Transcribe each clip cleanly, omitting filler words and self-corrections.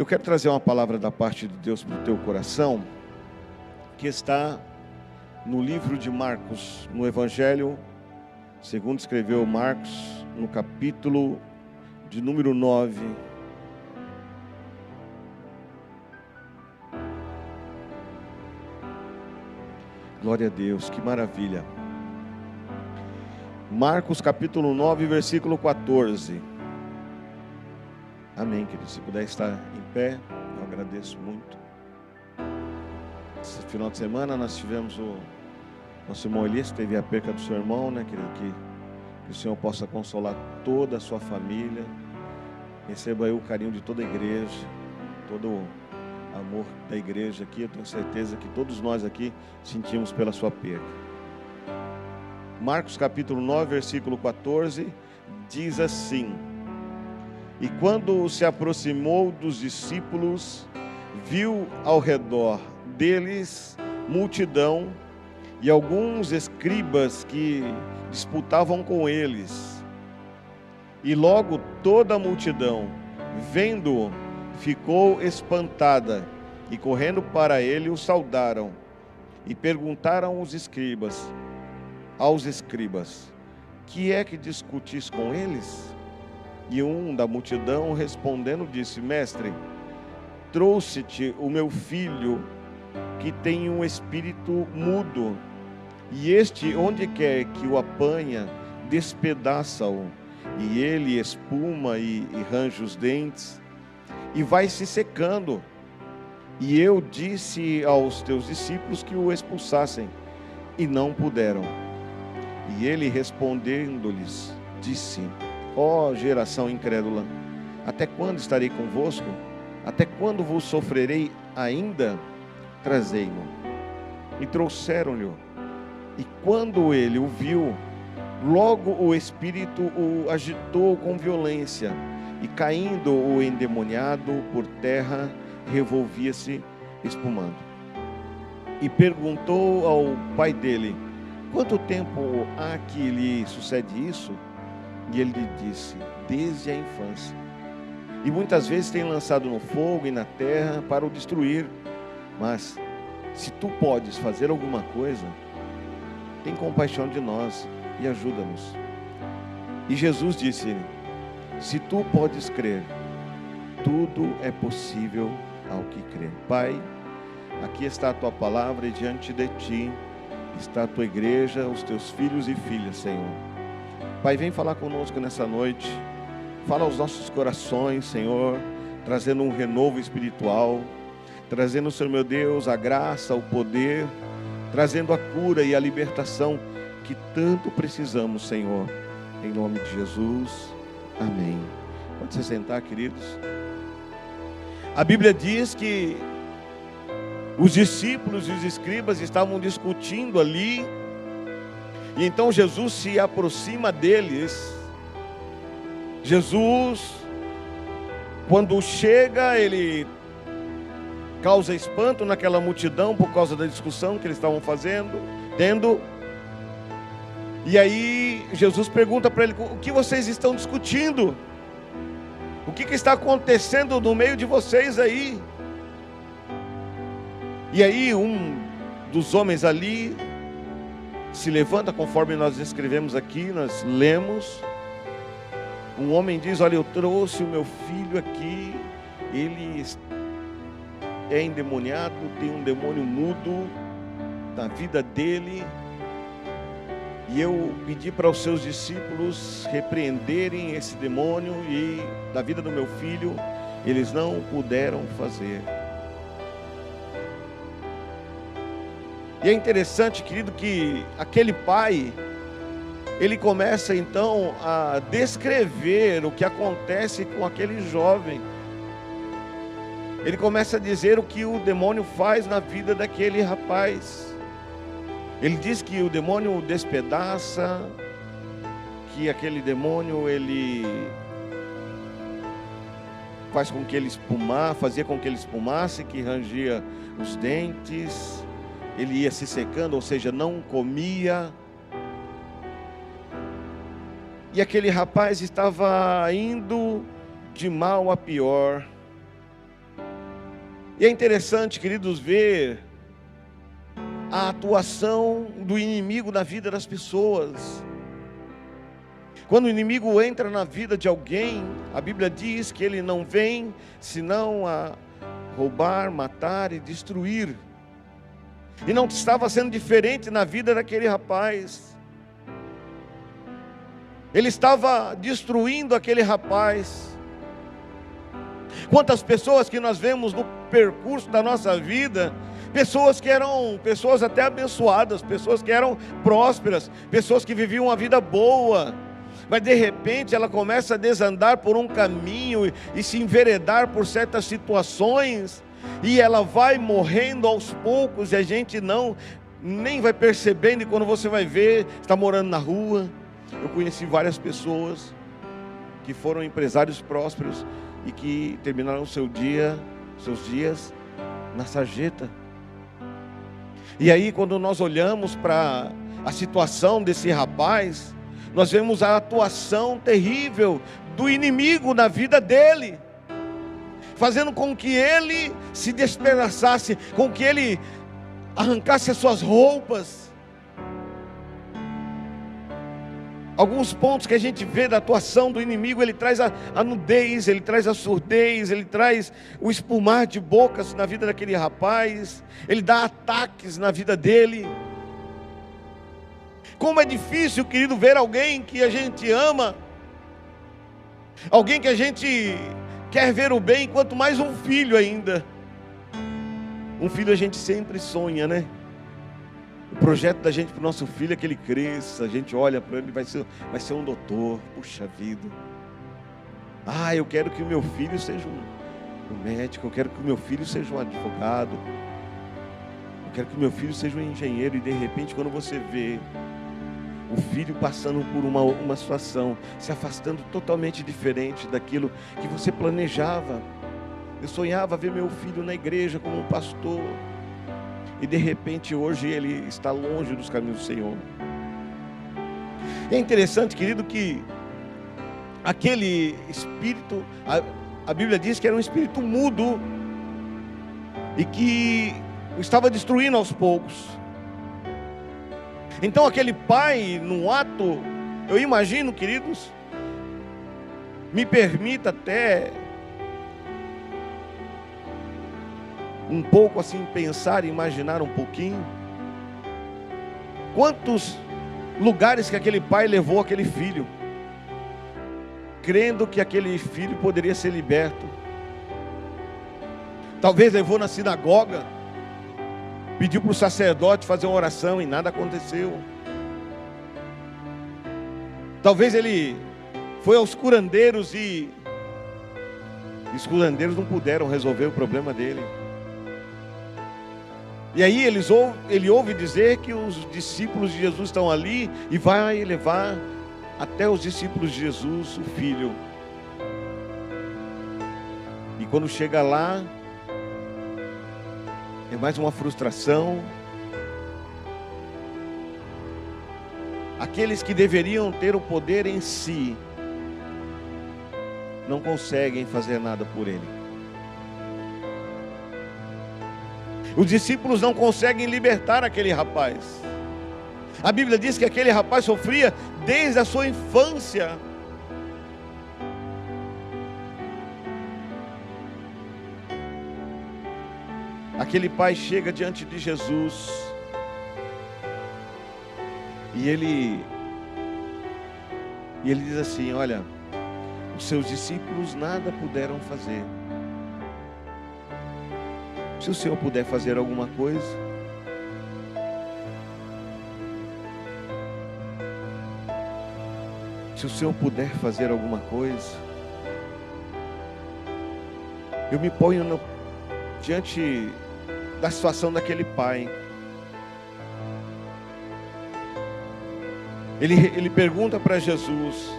Eu quero trazer uma palavra da parte de Deus para o teu coração, que está no livro de Marcos, no Evangelho, segundo escreveu Marcos, no capítulo de número 9. Glória a Deus, que maravilha. Marcos capítulo 9, versículo 14. Amém, querido. Se puder estar em pé, eu agradeço muito. Esse final de semana nós tivemos o nosso irmão Elias, teve a perca do seu irmão, né, querido? Que o Senhor possa consolar toda a sua família. Receba aí o carinho de toda a igreja, todo o amor da igreja aqui. Eu tenho certeza que todos nós aqui sentimos pela sua perda. Marcos capítulo 9, versículo 14, diz assim: E quando se aproximou dos discípulos, viu ao redor deles multidão e alguns escribas que disputavam com eles. E logo toda a multidão, vendo-o, ficou espantada, e correndo para ele o saudaram. E perguntaram aos escribas: que é que discutis com eles? E um da multidão respondendo disse: Mestre, trouxe-te o meu filho que tem um espírito mudo, e este, onde quer que o apanha, despedaça-o, e ele espuma e range os dentes, e vai se secando. E eu disse aos teus discípulos que o expulsassem, e não puderam. E ele respondendo-lhes, disse: Ó geração incrédula, até quando estarei convosco? Até quando vos sofrerei ainda? Trazei-mo. E trouxeram-lhe. E quando ele o viu, logo o espírito o agitou com violência, e caindo o endemoniado por terra, revolvia-se espumando. E perguntou ao pai dele: Quanto tempo há que lhe sucede isso? E ele lhe disse: Desde a infância. E muitas vezes tem lançado no fogo e na terra para o destruir. Mas se tu podes fazer alguma coisa, tem compaixão de nós e ajuda-nos. E Jesus disse-lhe: Se tu podes crer, tudo é possível ao que crê. Pai, aqui está a tua palavra e diante de ti está a tua igreja, os teus filhos e filhas, Senhor. Pai, vem falar conosco nessa noite. Fala aos nossos corações, Senhor, trazendo um renovo espiritual, trazendo, Senhor meu Deus, a graça, o poder, trazendo a cura e a libertação que tanto precisamos, Senhor. Em nome de Jesus, amém. Pode se sentar, queridos. A Bíblia diz que os discípulos e os escribas estavam discutindo ali, e então Jesus se aproxima deles. Jesus, quando chega, ele causa espanto naquela multidão por causa da discussão que eles estavam tendo. E aí Jesus pergunta para ele: o que vocês estão discutindo? O que está acontecendo no meio de vocês aí? E aí um dos homens ali se levanta, conforme nós escrevemos aqui, nós lemos. Um homem diz: olha, eu trouxe o meu filho aqui, ele é endemoniado, tem um demônio mudo na vida dele, e eu pedi para os seus discípulos repreenderem esse demônio, e da vida do meu filho eles não puderam fazer. E é interessante, querido, que aquele pai, ele começa então a descrever o que acontece com aquele jovem. Ele começa a dizer o que o demônio faz na vida daquele rapaz. Ele diz que o demônio o despedaça, que aquele demônio ele fazia com que ele espumasse, que rangia os dentes, ele ia se secando, ou seja, não comia. E aquele rapaz estava indo de mal a pior. E é interessante, queridos, ver a atuação do inimigo na vida das pessoas. Quando o inimigo entra na vida de alguém, a Bíblia diz que ele não vem senão a roubar, matar e destruir. E não estava sendo diferente na vida daquele rapaz. Ele estava destruindo aquele rapaz. Quantas pessoas que nós vemos no percurso da nossa vida, pessoas que eram pessoas até abençoadas, pessoas que eram prósperas, pessoas que viviam uma vida boa, mas de repente ela começa a desandar por um caminho e se enveredar por certas situações, e ela vai morrendo aos poucos, e a gente nem vai percebendo, e quando você vai ver, está morando na rua. Eu conheci várias pessoas que foram empresários prósperos e que terminaram seus dias na sarjeta. E aí, quando nós olhamos para a situação desse rapaz, nós vemos a atuação terrível do inimigo na vida dele, fazendo com que ele se despedaçasse, com que ele arrancasse as suas roupas. Alguns pontos que a gente vê da atuação do inimigo: ele traz a nudez, ele traz a surdez, ele traz o espumar de bocas na vida daquele rapaz, ele dá ataques na vida dele. Como é difícil, querido, ver alguém que a gente ama, alguém que a gente quer ver o bem, quanto mais um filho ainda. Um filho a gente sempre sonha, né? O projeto da gente para o nosso filho é que ele cresça. A gente olha para ele e vai ser um doutor. Puxa vida. Eu quero que o meu filho seja um médico. Eu quero que o meu filho seja um advogado. Eu quero que o meu filho seja um engenheiro. E de repente, quando você vê o filho passando por uma situação, se afastando totalmente diferente daquilo que você planejava. Eu sonhava ver meu filho na igreja como um pastor, e de repente hoje ele está longe dos caminhos do Senhor. É interessante, querido, que aquele espírito, a Bíblia diz que era um espírito mudo, e que o estava destruindo aos poucos. Então aquele pai, no ato, eu imagino, queridos, me permita até um pouco assim pensar e imaginar um pouquinho, quantos lugares que aquele pai levou aquele filho, crendo que aquele filho poderia ser liberto. Talvez levou na sinagoga, pediu para o sacerdote fazer uma oração e nada aconteceu. Talvez ele foi aos curandeiros e os curandeiros não puderam resolver o problema dele. E aí ele ouve dizer que os discípulos de Jesus estão ali, e vai levar até os discípulos de Jesus o filho. E quando chega lá, é mais uma frustração. Aqueles que deveriam ter o poder em si, não conseguem fazer nada por ele. Os discípulos não conseguem libertar aquele rapaz. A Bíblia diz que aquele rapaz sofria desde a sua infância. Aquele pai chega diante de Jesus e ele diz assim: olha, os seus discípulos nada puderam fazer. Se o Senhor puder fazer alguma coisa, se o Senhor puder fazer alguma coisa, eu me ponho diante da situação daquele pai. Ele pergunta para Jesus: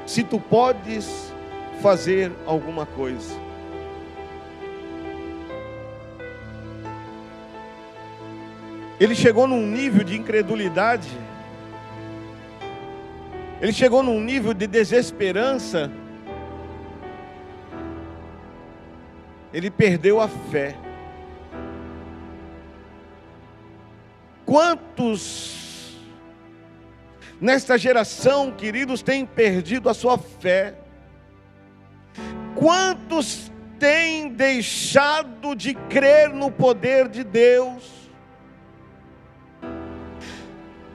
se tu podes fazer alguma coisa. Ele chegou num nível de incredulidade, ele chegou num nível de desesperança, Ele perdeu a fé. Quantos nesta geração, queridos, têm perdido a sua fé? Quantos têm deixado de crer no poder de Deus?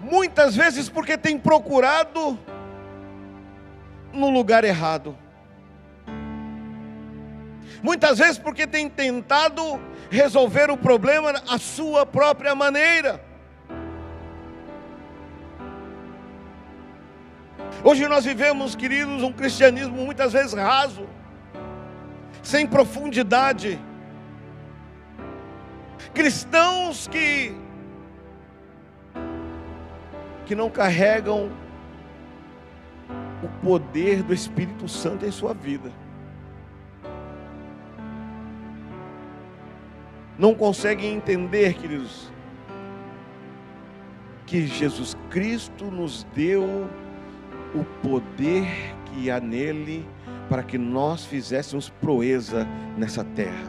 Muitas vezes porque têm procurado no lugar errado. Muitas vezes porque têm tentado resolver o problema à sua própria maneira. Hoje nós vivemos, queridos, um cristianismo muitas vezes raso, sem profundidade. Cristãos que não carregam o poder do Espírito Santo em sua vida. Não conseguem entender, queridos, que Jesus Cristo nos deu o poder que há nele para que nós fizéssemos proeza nessa terra.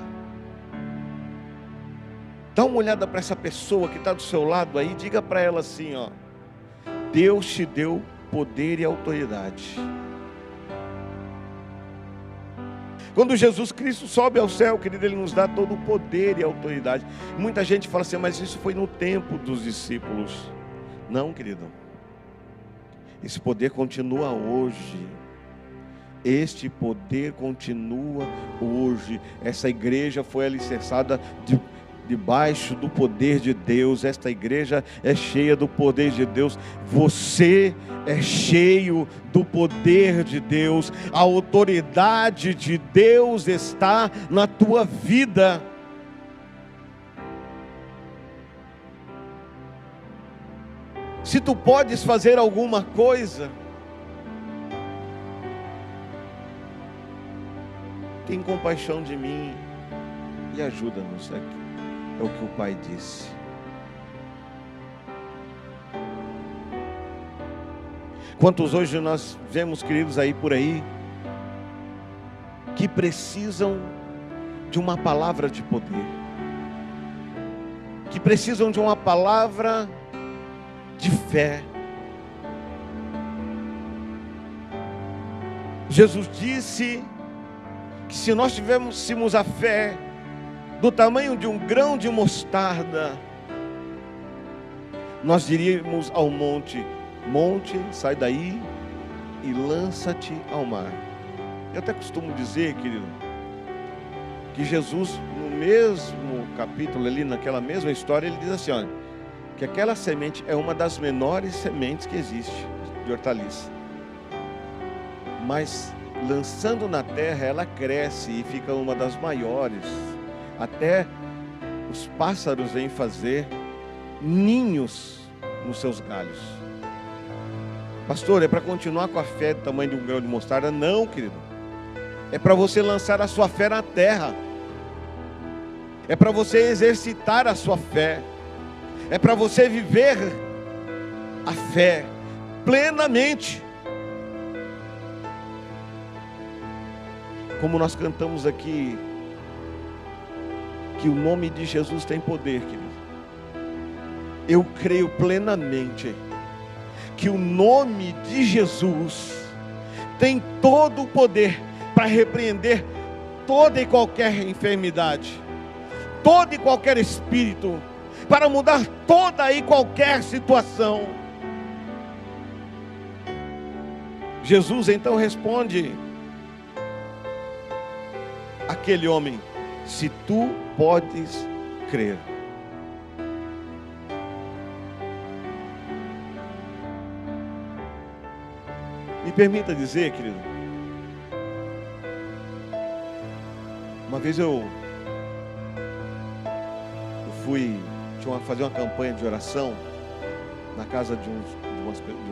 Dá uma olhada para essa pessoa que está do seu lado aí, diga para ela assim, ó: Deus te deu poder e autoridade. Quando Jesus Cristo sobe ao céu, querido, Ele nos dá todo o poder e autoridade. Muita gente fala assim, mas isso foi no tempo dos discípulos. Não, querido. Esse poder continua hoje. Este poder continua hoje. Essa igreja foi alicerçada debaixo do poder de Deus. Esta igreja é cheia do poder de Deus. Você é cheio do poder de Deus. A autoridade de Deus está na tua vida. Se tu podes fazer alguma coisa, tem compaixão de mim e ajuda-nos aqui. É o que o Pai disse. Quantos hoje nós vemos, queridos, aí por aí, que precisam de uma palavra de poder, que precisam de uma palavra de fé. Jesus disse que se nós tivéssemos a fé do tamanho de um grão de mostarda, nós diríamos ao monte: monte, sai daí e lança-te ao mar. Eu até costumo dizer, querido, que Jesus, no mesmo capítulo ali, naquela mesma história, ele diz assim, olha, que aquela semente é uma das menores sementes que existe de hortaliça, mas lançando na terra ela cresce e fica uma das maiores, até os pássaros vêm fazer ninhos nos seus galhos. Pastor, é para continuar com a fé do tamanho de um grão de mostarda? Não, querido. É para você lançar a sua fé na terra. É para você exercitar a sua fé. É para você viver a fé plenamente. Como nós cantamos aqui, que o nome de Jesus tem poder, querido. Eu creio plenamente que o nome de Jesus tem todo o poder para repreender toda e qualquer enfermidade, todo e qualquer espírito, para mudar toda e qualquer situação. Jesus então responde aquele homem: se tu podes crer. Me permita dizer, querido, uma vez eu fui fazer uma campanha de oração na casa de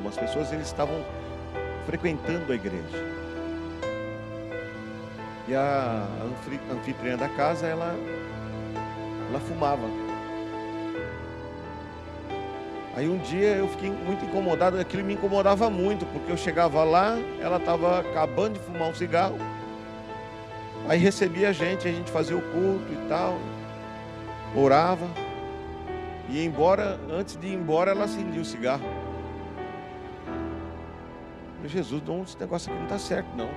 umas pessoas. Eles estavam frequentando a igreja, e a anfitriã da casa, ela fumava. Aí um dia eu fiquei muito incomodado, aquilo me incomodava muito, porque eu chegava lá, ela estava acabando de fumar um cigarro, Aí recebia a gente fazia o culto e tal, orava, e ia embora. Antes de ir embora, ela acendia o cigarro. Meu Jesus, não, esse negócio aqui não está certo não.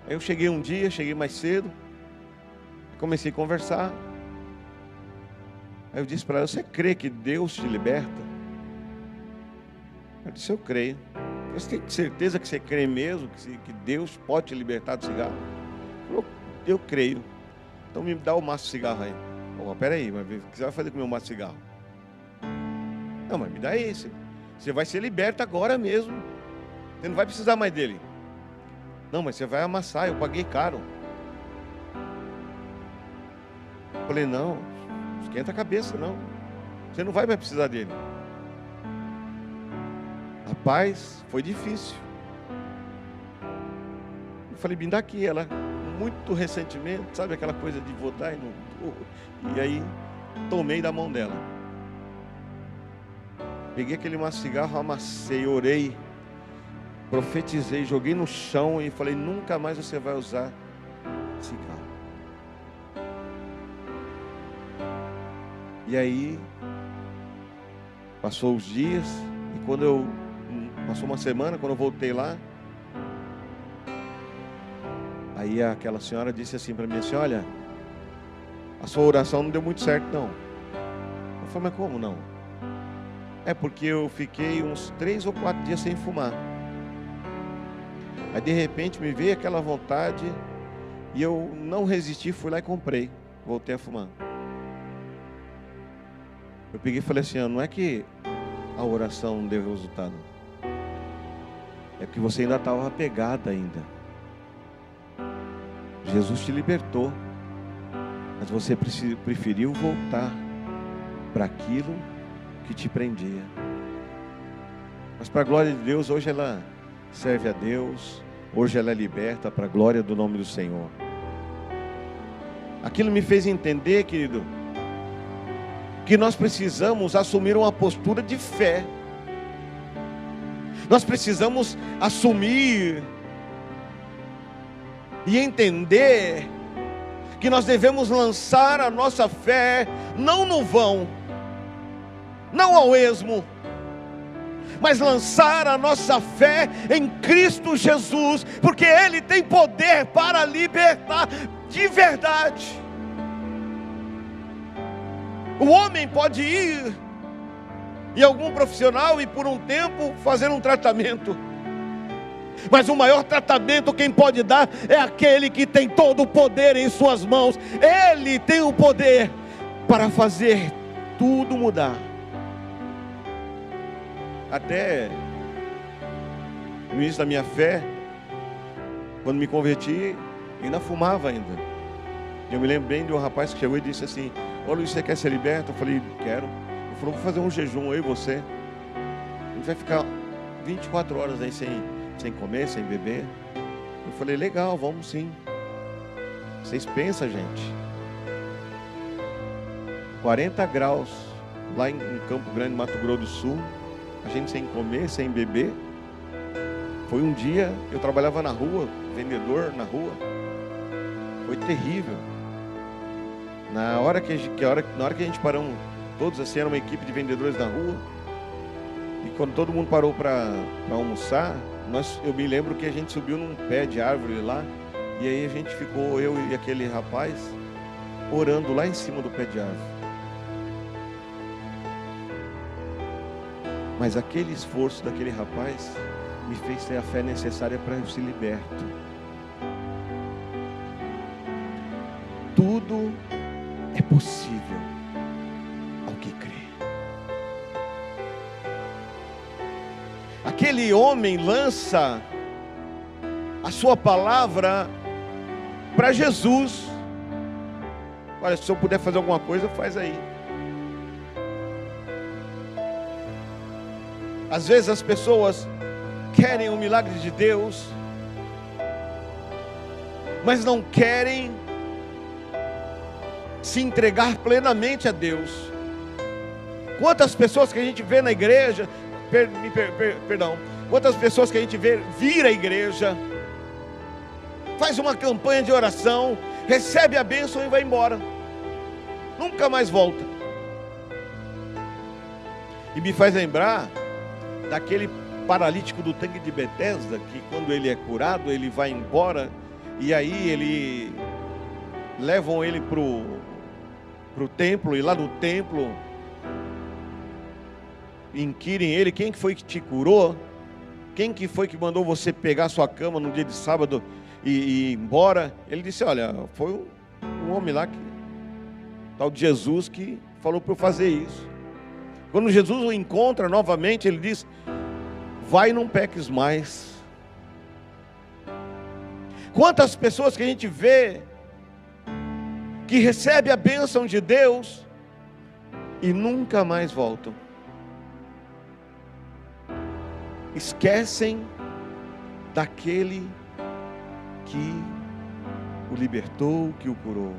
Aí eu cheguei um dia, cheguei mais cedo, comecei a conversar. Aí eu disse para ela: você crê que Deus te liberta? Ela disse: eu creio. Você tem certeza que você crê mesmo que Deus pode te libertar do cigarro? Eu creio. Então me dá o maço de cigarro aí. Oh, peraí, mas o que você vai fazer com o meu maço de cigarro? Não, mas me dá esse. Você vai ser liberto agora mesmo. Você não vai precisar mais dele. Não, mas você vai amassar, eu paguei caro. Eu falei: não, esquenta a cabeça não. Você não vai mais precisar dele. Rapaz, foi difícil. Eu falei: me dá aqui. Ela, muito ressentimento, sabe aquela coisa de votar e não. E aí, tomei da mão dela. Peguei aquele maço de cigarro, amassei, orei, profetizei, joguei no chão e falei: nunca mais você vai usar cigarro. E aí, passou os dias, e passou uma semana, quando eu voltei lá, aí aquela senhora disse assim para mim, assim: olha, a sua oração não deu muito certo não. Eu falei: mas como não? É porque eu fiquei uns 3 ou 4 dias sem fumar. Aí de repente me veio aquela vontade, e eu não resisti, fui lá e comprei. Voltei a fumar. Eu peguei e falei assim: não é que a oração não deu resultado, é porque você ainda estava apegada ainda. Jesus te libertou, mas você preferiu voltar para aquilo que te prendia. Mas para a glória de Deus, hoje ela serve a Deus, hoje ela é liberta para a glória do nome do Senhor. Aquilo me fez entender, querido, que nós precisamos assumir uma postura de fé. Nós precisamos assumir e entender que nós devemos lançar a nossa fé não no vão, não ao esmo, mas lançar a nossa fé em Cristo Jesus, porque Ele tem poder para libertar de verdade. O homem pode ir em algum profissional e por um tempo fazer um tratamento, mas o maior tratamento quem pode dar é aquele que tem todo o poder em suas mãos. Ele tem o poder para fazer tudo mudar. Até no início da minha fé, quando me converti, ainda fumava ainda. Eu me lembro bem de um rapaz que chegou e disse assim: ô Luiz, você quer ser liberto? Eu falei: quero. Ele falou: vou fazer um jejum, eu e você. A gente vai ficar 24 horas aí sem comer, sem beber. Eu falei: legal, vamos sim. Vocês pensam, gente, 40 graus lá em Campo Grande, Mato Grosso do Sul, a gente sem comer, sem beber. Foi um dia, eu trabalhava na rua, vendedor na rua. Foi terrível. Na hora que a gente parou, todos assim, era uma equipe de vendedores na rua. E quando todo mundo parou para almoçar, eu me lembro que a gente subiu num pé de árvore lá. E aí a gente ficou, eu e aquele rapaz, orando lá em cima do pé de árvore. Mas aquele esforço daquele rapaz me fez ter a fé necessária para eu ser liberto. Tudo é possível ao que crê. Aquele homem lança a sua palavra para Jesus. Olha, se eu puder fazer alguma coisa, faz aí. Às vezes as pessoas querem o milagre de Deus, mas não querem se entregar plenamente a Deus. Quantas pessoas que a gente vê na igreja, quantas pessoas que a gente vê vir à igreja, faz uma campanha de oração, recebe a bênção e vai embora. Nunca mais volta. E me faz lembrar daquele paralítico do tanque de Betesda, que quando ele é curado, ele vai embora, e aí levam ele para o templo, e lá no templo inquirem ele: quem que foi que te curou? Quem que foi que mandou você pegar sua cama no dia de sábado e ir embora? Ele disse: olha, foi um homem lá, tal de Jesus, que falou para eu fazer isso. Quando Jesus o encontra novamente, ele diz: vai e não peques mais. Quantas pessoas que a gente vê que recebe a bênção de Deus e nunca mais voltam. Esquecem daquele que o libertou, que o curou.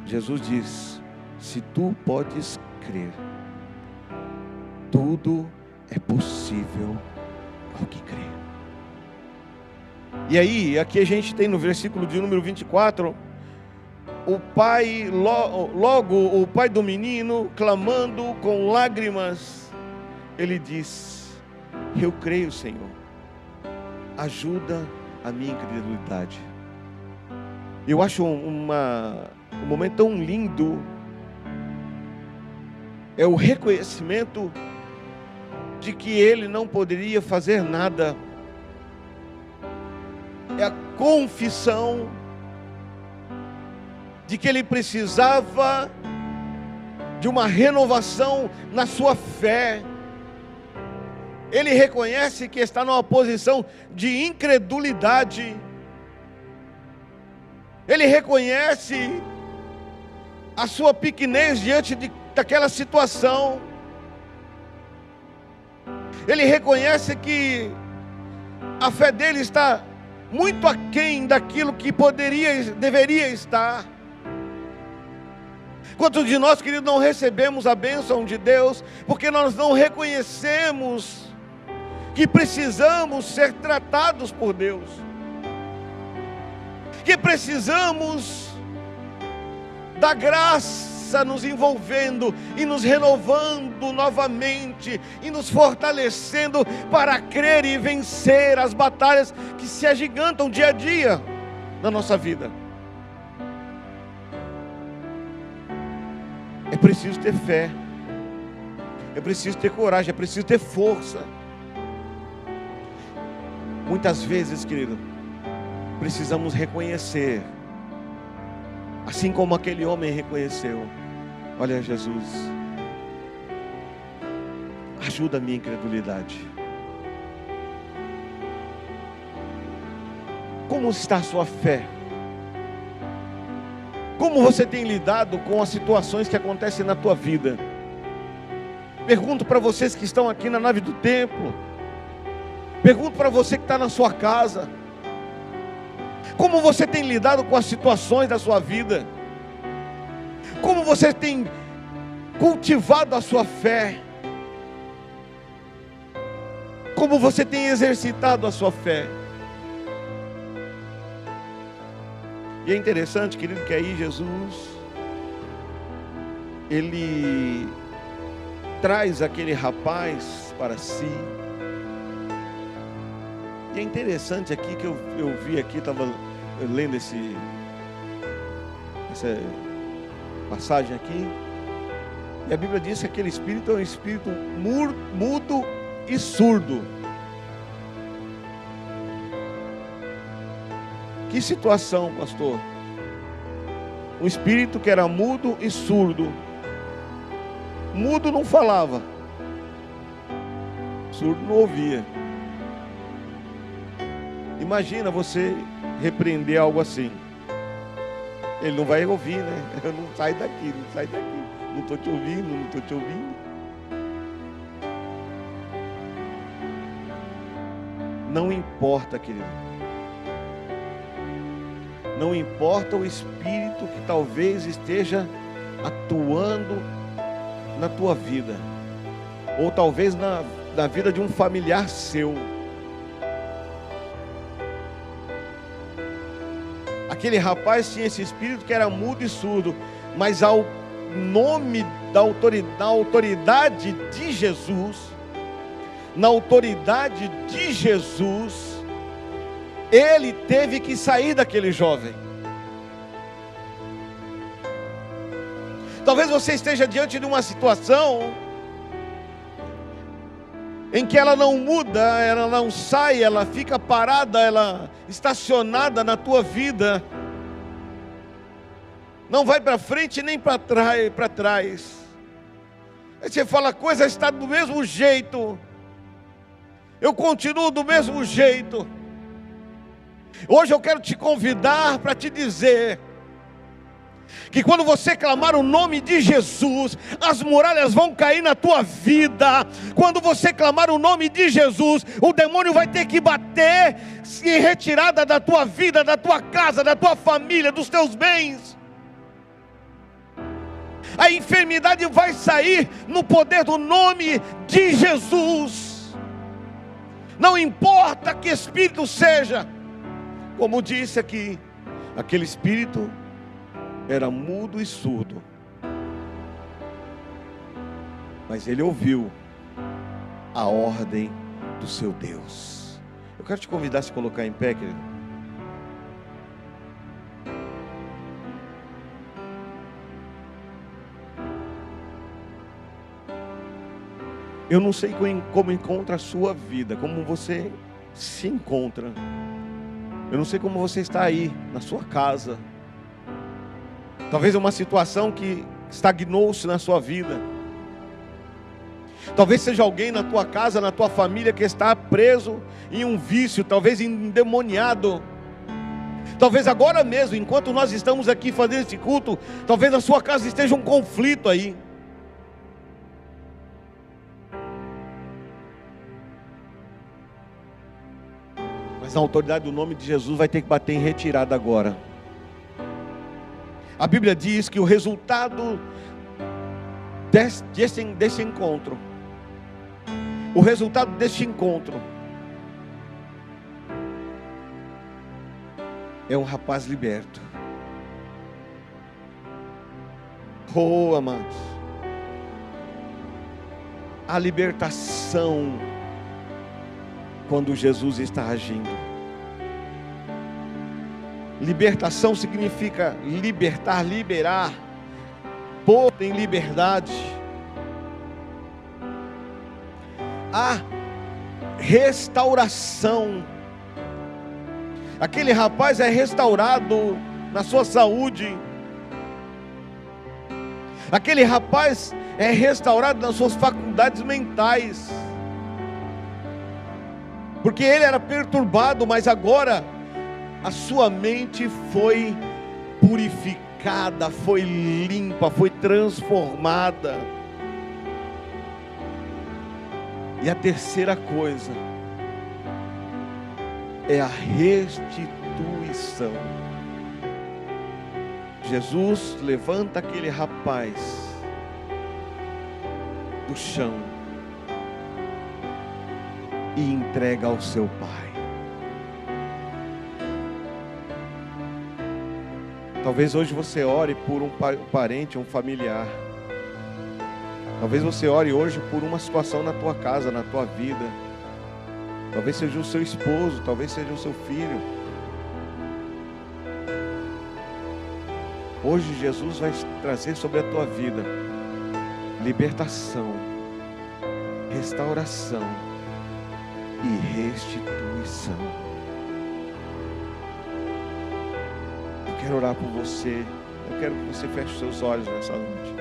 Jesus diz: se tu podes crer, tudo é possível ao que crê. E aí, aqui a gente tem no versículo de número 24, o pai, logo o pai do menino, clamando com lágrimas, ele diz: eu creio, Senhor, ajuda a minha incredulidade. Eu acho um momento tão lindo, é o reconhecimento de que ele não poderia fazer nada, é a confissão de que ele precisava de uma renovação na sua fé. Ele reconhece que está numa posição de incredulidade. Ele reconhece a sua pequenez diante daquela situação. Ele reconhece que a fé dele está muito aquém daquilo que deveria estar. Quantos de nós, queridos, não recebemos a bênção de Deus porque nós não reconhecemos que precisamos ser tratados por Deus, que precisamos da graça nos envolvendo e nos renovando novamente e nos fortalecendo para crer e vencer as batalhas que se agigantam dia a dia na nossa vida. É preciso ter fé, é preciso ter coragem, é preciso ter força. Muitas vezes, querido, precisamos reconhecer, assim como aquele homem reconheceu: olha, Jesus, ajuda a minha incredulidade. Como está a sua fé? Como você tem lidado com as situações que acontecem na tua vida? Pergunto para vocês que estão aqui na nave do templo, pergunto para você que está na sua casa: como você tem lidado com as situações da sua vida? Como você tem cultivado a sua fé? Como você tem exercitado a sua fé? E é interessante, querido, que aí Jesus, ele traz aquele rapaz para si. E é interessante aqui que eu vi aqui, estava lendo essa passagem aqui, e a Bíblia diz que aquele espírito é um espírito mudo e surdo. Que situação, pastor? Um espírito que era mudo e surdo. Mudo não falava, surdo não ouvia. Imagina você repreender algo assim. Ele não vai ouvir, né? Não sai daqui, não sai daqui. Não estou te ouvindo, não estou te ouvindo. Não importa, querido. Não importa o espírito que talvez esteja atuando na tua vida, ou talvez na vida de um familiar seu. Aquele rapaz tinha esse espírito que era mudo e surdo, mas ao nome da autoridade de Jesus, na autoridade de Jesus, ele teve que sair daquele jovem. Talvez você esteja diante de uma situação em que ela não muda, ela não sai, ela fica parada, ela estacionada na tua vida, não vai para frente nem para trás. Aí você fala, a coisa está do mesmo jeito, eu continuo do mesmo jeito. Hoje eu quero te convidar para te dizer que quando você clamar o nome de Jesus, as muralhas vão cair na tua vida. Quando você clamar o nome de Jesus, o demônio vai ter que bater em retirada da tua vida, da tua casa, da tua família, dos teus bens. A enfermidade vai sair no poder do nome de Jesus. Não importa que espírito seja, como disse aqui, aquele espírito era mudo e surdo, mas ele ouviu a ordem do seu Deus. Eu quero te convidar a se colocar em pé, querido. Eu não sei como encontra a sua vida, como você se encontra. Eu não sei como você está aí, na sua casa. Talvez é uma situação que estagnou-se na sua vida. Talvez seja alguém na tua casa, na tua família, que está preso em um vício, talvez endemoniado. Talvez agora mesmo, enquanto nós estamos aqui fazendo esse culto, talvez na sua casa esteja um conflito aí. Mas a autoridade do nome de Jesus vai ter que bater em retirada agora. A Bíblia diz que o resultado desse encontro, o resultado deste encontro, é um rapaz liberto. Oh, amados, a libertação, quando Jesus está agindo. Libertação significa libertar, liberar, pôr em liberdade. A restauração. Aquele rapaz é restaurado na sua saúde. Aquele rapaz é restaurado nas suas faculdades mentais. Porque ele era perturbado, mas agora a sua mente foi purificada, foi limpa, foi transformada. E a terceira coisa é a restituição. Jesus levanta aquele rapaz do chão e entrega ao seu pai. Talvez hoje você ore por um parente, um familiar. Talvez você ore hoje por uma situação na tua casa, na tua vida. Talvez seja o seu esposo, talvez seja o seu filho. Hoje Jesus vai trazer sobre a tua vida libertação, restauração e restituição. Eu quero orar por você. Eu quero que você feche seus olhos nessa noite.